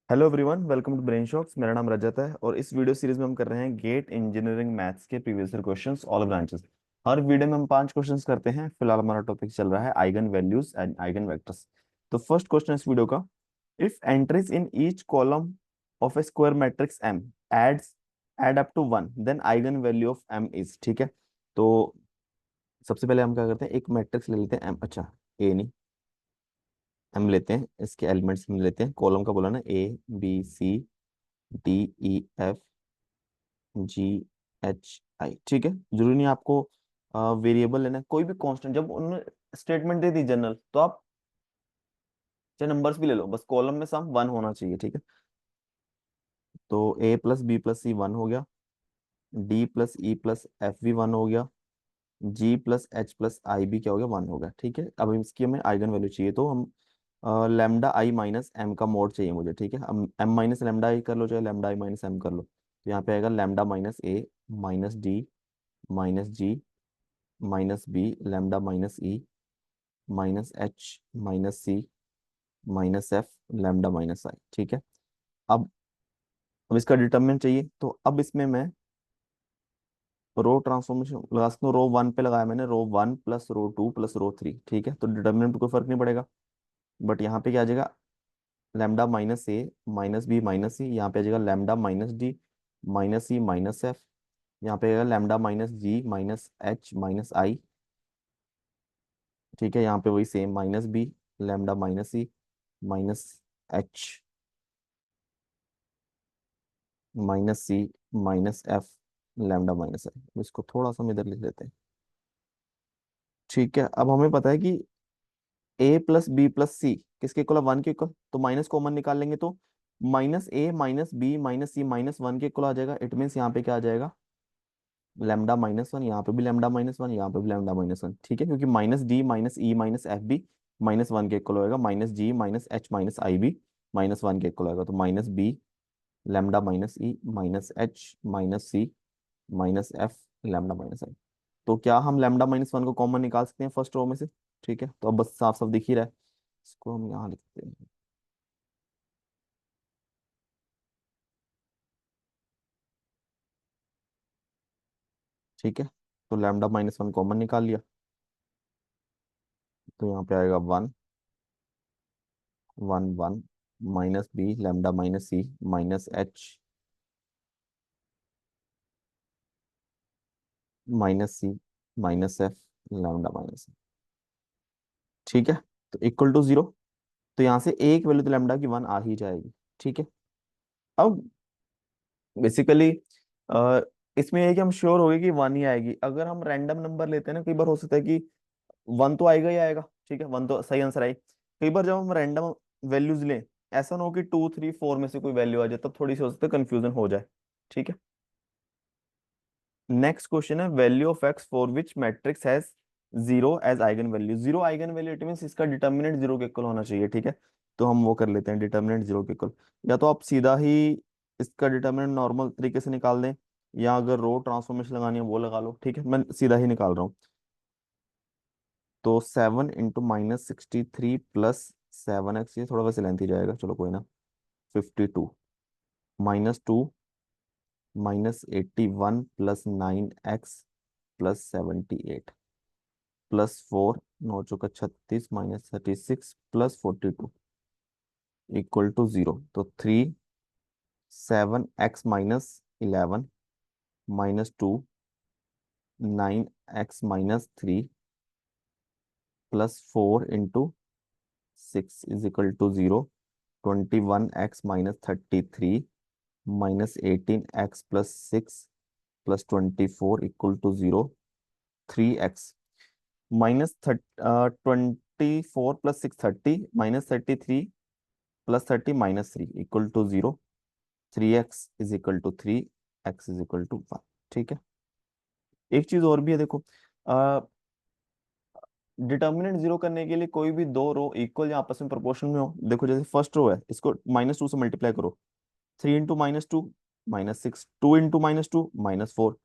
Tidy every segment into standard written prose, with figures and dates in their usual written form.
Hello everyone, welcome to Brain Shocks. मेरा नाम रजत है और इस वीडियो सीरीज में हम कर रहे हैं गेट इंजीनियरिंग मैथ्स के previous year questions all branches. हर वीडियो में हम 5 क्वेश्चंस करते हैं। फिलहाल हमारा टॉपिक चल रहा है eigen values and eigen vectors. तो फर्स्ट क्वेश्चन इस वीडियो का, if entries in each column of a square matrix M adds add up to 1 then eigen value of M is. ठीक है, तो सबसे पहले हम क्या करते हैं, एक मैट्रिक्स ले लेते हैं एम। अच्छा, ए नहीं, एम लेते हैं, इसके एलिमेंट्स हम लेते हैं। कॉलम का बोला ना, A B C D E F G H I. ठीक है, जरूरी नहीं आपको वेरिएबल लेना है, कोई भी कांस्टेंट। जब उन्होंने स्टेटमेंट दे दी जनरल, तो आप चाहे नंबर्स भी ले लो, बस कॉलम में सम 1 होना चाहिए। ठीक है, तो ए प्लस बी प्लस सी 1 हो गया, D plus E plus F भी 1 हो गया, जी प्लस एच प्लस आई भी क्या हो गया, 1 हो गया। ठीक है, अब इसकी हमें आइगन वैल्यू चाहिए, तो हम लैम्डा आई माइनस एम का मोड चाहिए मुझे। ठीक है, अब एम माइनस लैम्डा आई कर लो, चाहे लैम्डा आई माइनस एम कर लो, तो यहाँ पे आएगा lambda minus A minus D minus G minus B lambda minus E minus H minus C minus F lambda minus I. ठीक है, अब अब इसका डिटर्मिनेंट चाहिए, तो अब इसमें मैं रो ट्रांसफॉर्मेशन लगा सकता हूँ। रो 1 पे लगाया मैंने, रो 1 प्लस रो 2 प्लस रो 3। ठीक है, तो डिटर्मिनेंट पे कोई फर्क नहीं पड़ेगा, बट यहाँ पे क्या आ जाएगा, lambda minus A minus B minus C. यहाँ पे आ जाएगा lambda minus D minus C minus F. यहाँ पे आएगा lambda minus G minus H minus I. ठीक है, यहाँ पे वही same minus B lambda minus C minus H minus C minus F lambda minus I. इसको थोड़ा सा हम इधर लिख लेते हैं। ठीक है, अब हमें पता है कि ए प्लस बी प्लस सी किसके इक्वल है, 1 के इक्वल। तो माइनस कॉमन निकाल लेंगे, तो minus A minus B minus C minus 1 के इक्वल आ जाएगा। इट मीन्स यहाँ पे क्या आ जाएगा, लैम्डा माइनस 1। यहाँ पे भी लैम्डा माइनस 1, यहाँ पे भी लैम्डा माइनस 1। ठीक है, क्योंकि minus D minus E minus F भी माइनस 1 के इक्वल होएगा, minus G minus H minus आई भी माइनस 1 के इक्वल होएगा। तो minus B lambda minus E minus H minus C minus F lambda minus आई। तो क्या हम लैम्डा माइनस 1 को कॉमन निकाल सकते हैं फर्स्ट रो में से? ठीक है, तो अब बस साफ साफ दिख ही रहा है, इसको हम यहाँ लिखते हैं। ठीक है, तो लैम्डा माइनस 1 कॉमन निकाल लिया, तो यहाँ पे आएगा 1 1 1 minus B lambda minus C minus H minus C minus F lambda minus. ठीक है, तो इक्वल टू 0। तो यहाँ से एक वैल्यू तो लैम्डा की 1 आ ही जाएगी। ठीक है, अब बेसिकली इसमें यह है कि हम श्योर हो गए कि 1 ही आएगी। अगर हम रैंडम नंबर लेते हैं ना, कई बार हो सकता है कि 1 तो आएगा ही आएगा। ठीक है, 1 तो सही आंसर आई। कई बार जब हम रैंडम वैल्यूज लें, ऐसा ना हो कि 2 3 4 में से कोई वैल्यू आ जाए, तब थोड़ी सी हो सकता है कंफ्यूजन हो जाए। ठीक है, नेक्स्ट क्वेश्चन है, value of x for which matrix has 0 as eigen value. 0 eigen value, it means इसका डिटर्मिनेंट 0 के इक्वल होना चाहिए। ठीक है, तो हम वो कर लेते हैं, डिटर्मिनेंट 0 के इक्वल। या तो आप सीधा ही इसका डिटर्मिनेंट नॉर्मल तरीके से निकाल दें, या अगर रो ट्रांसफॉर्मेशन लगानी है वो लगा लो। ठीक है, मैं सीधा ही निकाल रहा हूँ। तो 7 इंटू माइनस 63 प्लस 7 एक्स, ये थोड़ा वैसे लेंथी जाएगा, चलो कोई ना, 52 minus 2 minus 81 plus 9 x plus 78 plus 4 9 चौका 36 माइनस 36 प्लस 42 इक्वल टू 0। तो 7 x minus 11 minus 2 9 x minus 3 plus 4 into 6 is equal to 0। 21 x minus 33 minus 18 x plus 6 plus 24 equal to 0। 3 x minus 24 plus 6 30 minus 33 plus 30 minus 3 equal to 0। 3 x is equal to 3 x is equal to 1। ठीक है, एक चीज और भी है, देखो determinant 0 करने के लिए कोई भी दो रो इक्वल या आपस में प्रोपोर्शन में हो। देखो जैसे फर्स्ट रो है, इसको -2 से मल्टीप्लाई करो। 3 इंटू -2 -6, 2 इंटू -2 -4,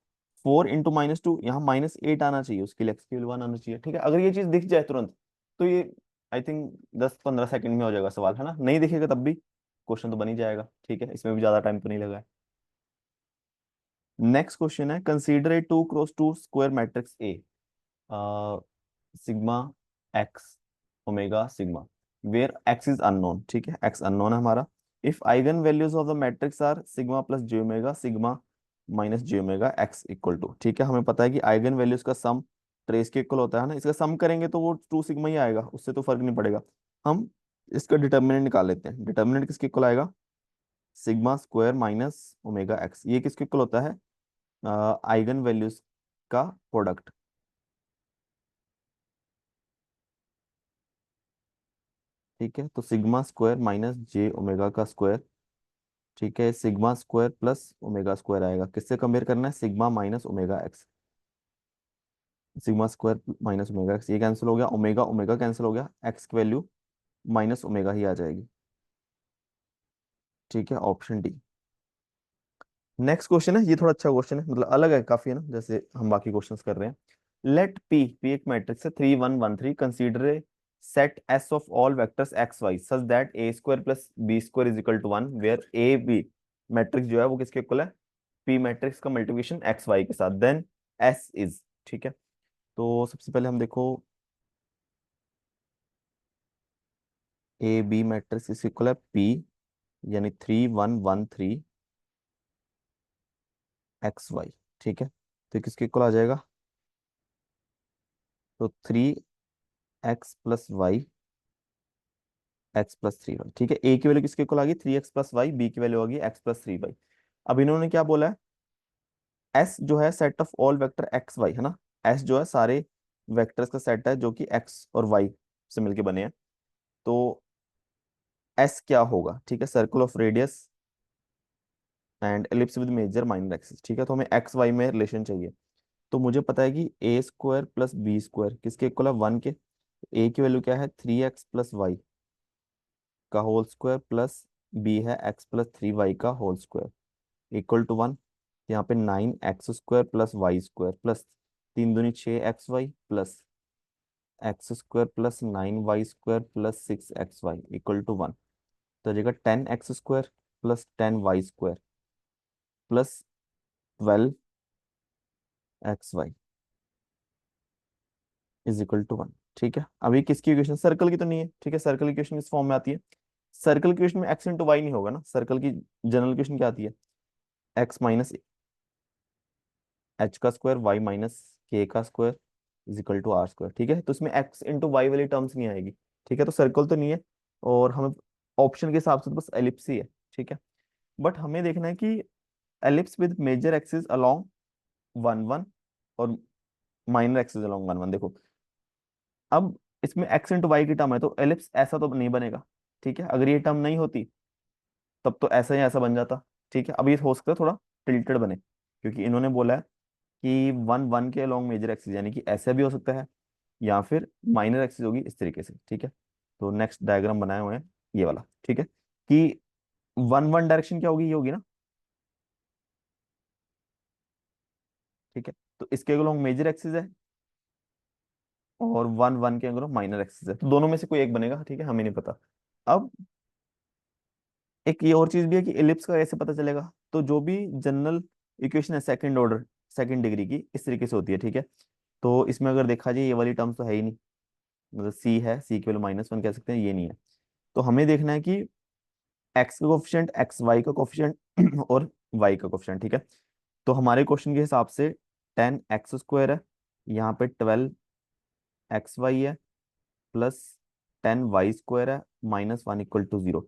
4 इंटू -2 यहाँ -8 आना चाहिए, उसके लिए एक्स की वैल्यू 1 आना चाहिए। ठीक है, अगर ये चीज दिख जाए तुरंत, तो ये आई थिंक 10-15 सेकंड में हो जाएगा सवाल, है ना। नहीं दिखेगा तब भी क्वेश्चन तो बन ही जाएगा, ठीक है, इसमें भी ज्यादा टाइम तो नहीं लगा है। नेक्स्ट क्वेश्चन है, consider a 2 cross 2 square matrix A, sigma x omega sigma, where x is unknown, ठीक है, एक्स अननोन है हमारा। If eigen values of the matrix are sigma plus j omega sigma minus j omega x equal to, ठीक है, हमें पता है कि आइगन वैल्यूज का सम ट्रेस के इक्वल होता है ना, इसका सम करेंगे तो वो 2 सिग्मा ही आएगा, उससे तो फर्क नहीं पड़ेगा। हम इसका डिटर्मिनेंट निकाल लेते हैं। डिटर्मिनेंट किसके इक्वल आएगा, sigma square minus omega x, ये किसके इक्वल होता है, आइगन वैल्यूज का प्रोडक्ट, ठीक है। तो sigma square minus j omega का स्क्वायर, ठीक है, sigma square plus omega square आएगा, किससे कंपेयर करना है, sigma minus omega x, sigma square minus omega x, ये कैंसिल हो गया, ओमेगा ओमेगा कैंसिल हो गया, एक्स की वैल्यू माइनस ओमेगा ही आ जाएगी, ठीक है, ऑप्शन डी। नेक्स्ट क्वेश्चन है, ये थोड़ा अच्छा क्वेश्चन है, मतलब अलग है काफी, है ना, जैसे हम बाकी क्वेश्चंस कर रहे हैं। लेट पी, पी एक मैट्रिक्स है 3 1 1 3, consider a set S of all vectors x y such that a square plus b square is equal to 1, where a b matrix जो है वो किसके इक्वल है, पी मैट्रिक्स का मल्टीप्लिकेशन एक्स वाई के साथ, देन एस इज, ठीक है। तो सबसे पहले हम देखो, ए बी मैट्रिक्स इसके इक्वल है पी, यानी 3 1 1 3 एक्स वाई, ठीक है, तो किसके इक्वल आ जाएगा, तो 3 x plus y, x plus 3 y, ठीक है, ए की वैल्यू किसके इक्वल आ गई, 3 x प्लस वाई, बी की वैल्यू आ गई x प्लस 3 वाई। अब इन्होंने क्या बोला है, एस जो है set of all vector x y, है ना, एस जो है सारे वेक्टर्स का सेट है जो कि एक्स और वाई से मिलके बने हैं। तो एस क्या होगा, ठीक है, circle of radius and ellipse with major minor axis, ठीक है, तो हमें एक्स वाई में रिलेशन चाहिए। तो मुझे पता है कि ए स्क्वायर प्लस बी स्क्वायर किसके इक्वल है, 1 के, ए की वैल्यू क्या है, 3 x प्लस वाई का होल स्क्वायर प्लस बी है x प्लस 3 y का होल स्क्वायर इक्वल टू 1। यहाँ पे 9 x square plus y square plus 3 दूनी 6 xy plus x square plus 9 y square plus 6 xy equal to 1। तो जगह 10 x square plus 10 y square plus 12 xy is equal to 1, ठीक है। अभी किसकी equation, circle की तो नहीं है, ठीक है, सर्कल की इक्वेशन इस फॉर्म में आती है। सर्कल की इक्वेशन में x इंटू वाई नहीं होगा ना, सर्कल की जनरल इक्वेशन क्या आती है, x माइनस एच का स्क्वायर वाई माइनस के का square is equal to r square, ठीक है, तो इसमें एक्स इंटू वाई वाली टर्म्स नहीं आएगी, ठीक है, तो सर्कल तो नहीं है, और हमें ऑप्शन के हिसाब से तो बस एलिप्स ही है, ठीक है। बट हमें देखना है कि ellipse with major axis along 1 1 और माइनर एक्सिस अलोंग 1 1, देखो अब इसमें एक्स इंटू वाई की टर्म है तो एलिप्स ऐसा तो नहीं बनेगा, ठीक है, अगर ये टर्म नहीं होती तब तो ऐसा ही ऐसा बन जाता, ठीक है। अब ये हो सकता है थोड़ा टिल्टेड बने, क्योंकि इन्होंने बोला है कि 1 1 के अलोंग मेजर एक्सिस, यानी कि ऐसा भी हो सकता है या फिर माइनर एक्सिस होगी इस तरीके से, ठीक है। तो नेक्स्ट डायग्राम बनाए हुए हैं ये वाला, ठीक है, कि 1 1 डायरेक्शन क्या होगी, ये होगी ना, ठीक है, तो इसके अलोंग मेजर एक्सिस है और 1 1 के अलोंग माइनर एक्सिस है, तो दोनों में से कोई एक बनेगा, ठीक है, हमें नहीं पता। अब एक ये और चीज भी है कि एलिप्स का कैसे पता चलेगा, तो जो भी जनरल इक्वेशन है सेकंड ऑर्डर सेकंड डिग्री की इस तरीके से होती है, ठीक है। तो इसमें अगर देखा जाए ये वाली टर्म्स तो है ही नहीं, मतलब सी है, सी की वैल्यू -1 कह सकते हैं, ये नहीं है। तो हमें देखना है कि एक्स का कोफिशिएंट, एक्स वाई का कोफिशिएंट और वाई का कोफिशिएंट, ठीक है। तो हमारे क्वेश्चन के हिसाब से 10 x स्क्वायर है, यहाँ पे 12 xy है, प्लस 10 y स्क्वायर है, -1 इक्वल टू 0।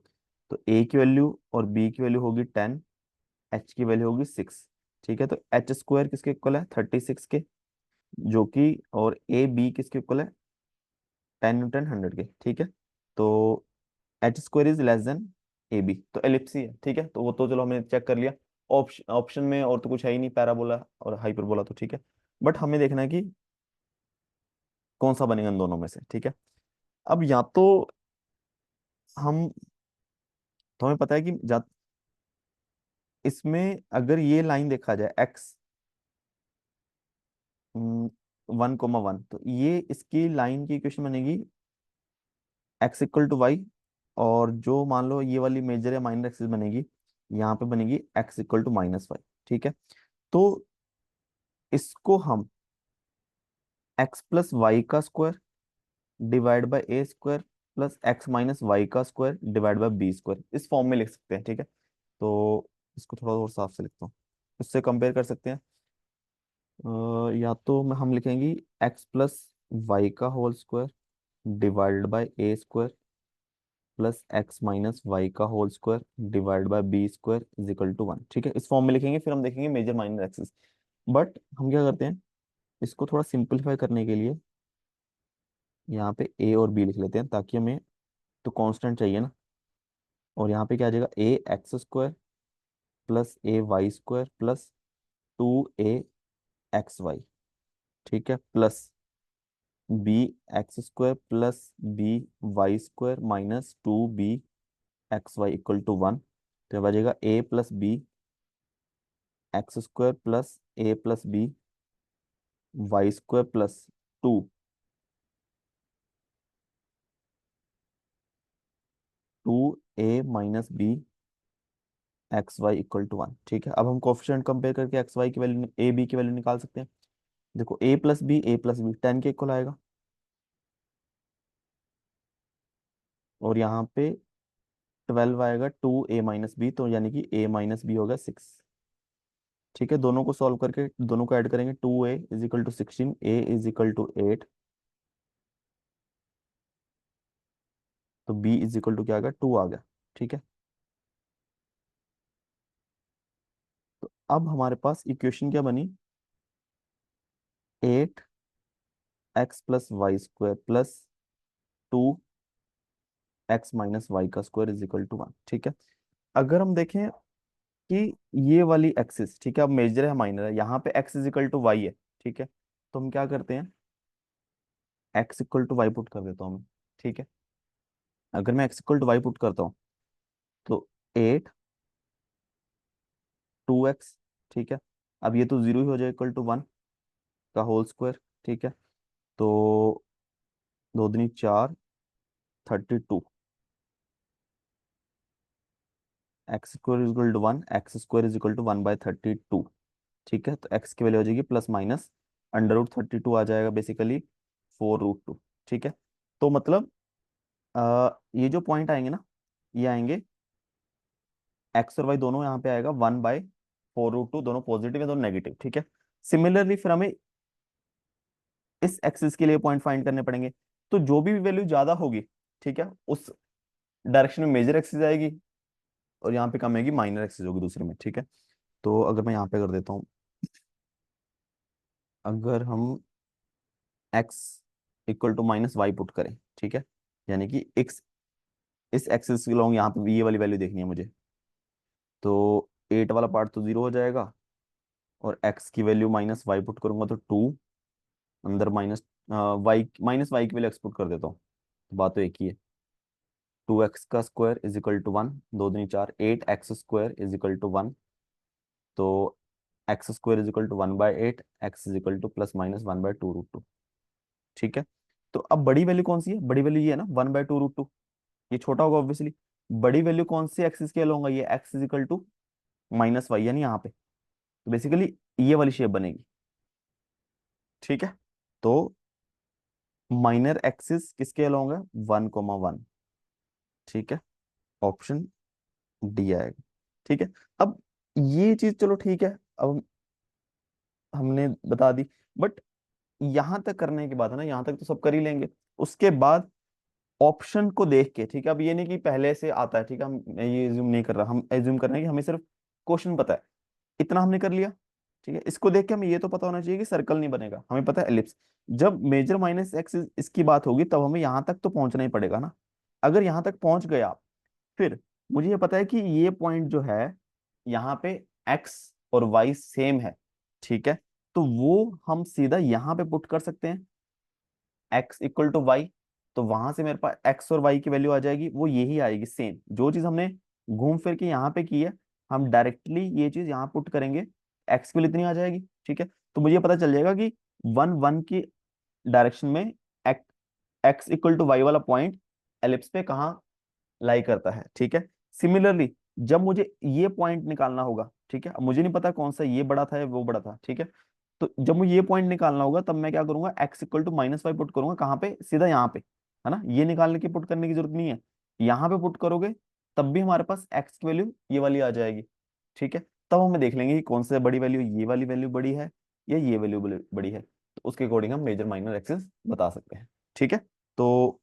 तो ए की वैल्यू और बी की वैल्यू होगी 10, एच की वैल्यू होगी 6, ठीक है। तो एच स्क्वायर किसके इक्वल है, 36 के, जो कि और ए बी किसके इक्वल है, 10 × 10 100 के, ठीक है। तो h square is less than a b, तो एलिप्स ही है, ठीक है, तो वो तो चलो हमने चेक कर लिया। ऑप्शन ऑप्शन में और तो कुछ है ही नहीं, पैराबोला और हाइपरबोला, तो ठीक है। बट हमें देखना है कि कौन सा बनेगा इन दोनों में से, ठीक है। अब या तो हम, तो हमें पता है कि इसमें अगर ये लाइन देखा जाए एक्स 1 1, तो ये इसकी लाइन की इक्वेशन बनेगी x इक्वल टू वाई और जो मान लो ये वाली मेजर या माइनर एक्सिस बनेगी, यहाँ पे बनेगी एक्स इक्वल टू -y। ठीक है, तो इसको हम एक्स प्लस वाई का square divide by A square plus X minus Y का square divide by B square, इस फॉर्म में लिख सकते हैं। ठीक है, तो इसको थोड़ा और साफ से लिखता हूँ, इससे कंपेयर कर सकते हैं। या तो हम लिखेंगे एक्स प्लस वाई का whole square divided by A square plus X minus Y का whole square divide by B square is equal to 1। ठीक है, इस फॉर्म में लिखेंगे, फिर हम देखेंगे मेजर माइनर एक्सिस। बट हम क्या करते हैं, इसको थोड़ा सिंपलीफाई करने के लिए यहाँ पे ए और बी लिख लेते हैं, ताकि हमें तो कांस्टेंट चाहिए ना। और यहाँ पे क्या आ जाएगा, A X square plus A Y square plus 2a xy। ठीक है, plus B X square plus B Y square minus 2b xy equal to 1। तो ये बचेगा a plus B X square plus A plus B Y square plus 2a minus B X Y equal to 1। ठीक है, अब हम coefficient compare करके X Y की value, A B की वैल्यू निकाल सकते हैं। देखो ए प्लस बी 10 के इक्वल आएगा, और यहाँ पे 12 आएगा 2a माइनस बी, तो यानी कि a माइनस बी होगा 6। ठीक है, दोनों को सॉल्व करके दोनों को ऐड करेंगे, 2a = 16, a = 8, तो b = क्या आ गया, 2 आ गया। ठीक है, तो अब हमारे पास इक्वेशन क्या बनी, 8x + y² plus 2x - y² is equal to 1। ठीक है, अगर हम देखें कि ये वाली एक्सिस, ठीक है, अब मेजर है माइनर है, यहाँ पे x = y है। ठीक है, तो हम क्या करते हैं, x = y पुट कर देता हूँ मैं। ठीक है, अगर मैं x = y पुट करता हूँ तो 8 2x। ठीक है, अब ये तो जीरो ही हो जाए, इक्वल टू 1 का होल स्क्वायर। ठीक है, तो 2 दूनी 4, 32, x² = 1, x² = 1/32। ठीक है, तो x की वैल्यू हो जाएगी प्लस माइनस √32 आ जाएगा, बेसिकली 4√2। ठीक है, तो मतलब ये जो पॉइंट आएंगे ना, ये आएंगे एक्स और वाई दोनों, यहाँ पे आएगा 1/4√2, दोनों पॉजिटिव है दोनों नेगेटिव। ठीक है, सिमिलरली फिर हमें इस एक्सिस के लिए पॉइंट फाइंड करने पड़ेंगे, तो जो भी वैल्यू ज्यादा होगी, ठीक है, उस डायरेक्शन में मेजर एक्सिस आएगी, और यहाँ पे कम आएगी माइनर एक्सिस होगी दूसरे में। ठीक है, तो अगर मैं यहाँ पे कर देता हूँ, अगर हम x = -y पुट करें, ठीक है, यानी कि x इस एक्सिस के लॉन्ग यहाँ पे ये वाली वैल्यू देखनी है मुझे, तो 8 वाला पार्ट तो जीरो हो जाएगा, और x की वैल्यू -y पुट करूंगा तो 2, अंदर माइनस वाई की वैल्यू एक्स पुट कर देता हूँ, तो बात तो एक ही है। 2x² इज इक्वल टू 1, 2 दूनी 4, 8x² इज इक्वल टू 1, तो x² is equal to 1/8, x is equal to plus minus 1/2√2। ठीक है, तो अब बड़ी वैल्यू कौन सी है, बड़ी वैल्यू ये है ना, 1/2√2। ये छोटा होगा ऑब्वियसली, बड़ी वैल्यू कौन सी एक्सिस के होगा, ये x is equal to -y, यानी यहाँ पे, तो बेसिकली ये वाली शेप बनेगी। ठीक है, तो माइनर एक्सिस किसके अलोंग है, 1,1। ठीक है, ऑप्शन डी आएगा। ठीक है, अब ये चीज चलो ठीक है, अब हमने बता दी, बट यहां तक करने के बाद है ना, यहां तक तो सब कर ही लेंगे, उसके बाद ऑप्शन को देख के, ठीक है, अब ये नहीं कि पहले से आता है, ठीक है, हम मैं ये एज्यूम नहीं कर रहा, हम एज्यूम कर रहे हैं कि हमें सिर्फ क्वेश्चन पता है, इतना हमने कर लिया। ठीक है, इसको देख के हमें ये तो पता होना चाहिए कि सर्कल नहीं बनेगा, हमें पता है एलिप्स। जब मेजर माइनस एक्स इसकी बात होगी, तब हमें यहां तक तो पहुंचना ही पड़ेगा ना। अगर यहां तक पहुंच गया, फिर मुझे ये पता है कि ये पॉइंट जो है, यहाँ पे एक्स और वाई सेम है। ठीक है, तो वो हम सीधा यहाँ पे पुट कर सकते हैं, x = y, तो वहां से मेरे पास x और y की वैल्यू आ जाएगी, वो यही आएगी सेम, जो चीज हमने घूम फिर के यहाँ पे की है, हम डायरेक्टली ये चीज यहाँ पुट करेंगे, x की वैल्यू इतनी आ जाएगी। ठीक है, तो मुझे पता चल जाएगा कि 1 1 की डायरेक्शन में x = y वाला पॉइंट एलिप्स पे कहाँ लाई करता है, ठीक है। सिमिलरली जब मुझे ये पॉइंट निकालना होगा, ठीक है, अब मुझे नहीं पता कौन सा ये बड़ा था या वो बड़ा था, ठीक है, तो जब मुझे ये पॉइंट निकालना होगा तब मैं क्या करूंगा, x इक्वल टू -5 पुट करूंगा, कहाँ पे, सीधा यहाँ पे, है ना, ये निकालने की पुट करने की जरूरत नहीं है, यहाँ पे पुट करोगे तब भी हमारे पास x की वैल्यू ये वाली आ जाएगी, ठीक है। तब हमें देख लेंगे कि कौन सा बड़ी वैल्यू, ये वाली वैल्यू बड़ी है या ये वैल्यू बड़ी है, तो उसके अकॉर्डिंग हम मेजर माइनर एक्सिस बता सकते हैं, ठीक है। तो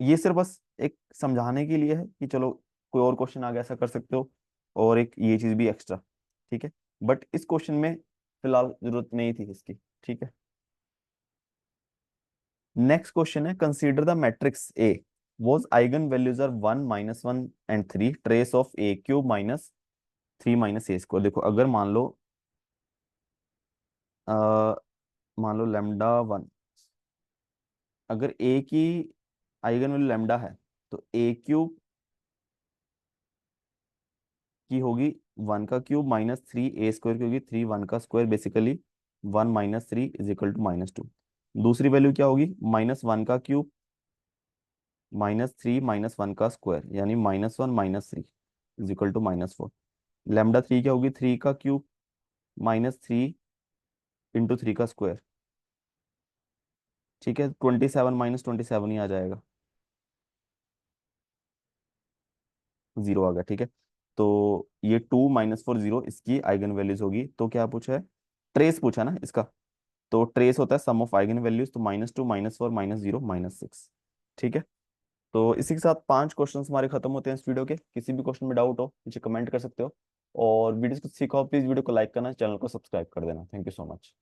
ये सिर्फ बस एक समझाने के लिए है कि चलो कोई और क्वेश्चन आ गया ऐसा कर सकते हो, और एक ये चीज भी एक्स्ट्रा, ठीक है, बट इस क्वेश्चन में फिलहाल जरूरत नहीं थी इसकी, ठीक है। नेक्स्ट क्वेश्चन है, consider the matrix A was eigen values are 1 -1 and 3 trace of A cube minus 3 minus A square. देखो अगर अ, मान लो λ1, अगर ए की आइगन वैल्यू लैम्डा है तो ए क्यूब की होगी 1 का क्यूब माइनस 3 ए स्क्वायर की होगी 3 1 का square, basically 1 -3 is equal to -2। दूसरी वैल्यू क्या होगी, -1 का क्यूब -3 -1 का स्क्वायर, यानी -1 -3 इज इक्वल टू -4। λ3 क्या होगी, 3 का क्यूब -3 इंटू 3 का स्क्वायर, ठीक है, 27 -27 ही आ जाएगा, 0 आ गया, ठीक है। तो ये 2 -4 0 इसकी आइगन वैल्यूज होगी। तो क्या पूछा है, ट्रेस पूछा ना इसका, तो ट्रेस होता है सम ऑफ आइगन वैल्यूज, तो -2 -4 -0 -6, ठीक है। तो इसी के साथ 5 क्वेश्चन हमारे खत्म होते हैं इस वीडियो के। किसी भी क्वेश्चन में डाउट हो नीचे कमेंट कर सकते हो, और वीडियो को सीखा हो प्लीज वीडियो को लाइक करना, चैनल को सब्सक्राइब कर देना। Thank you so much.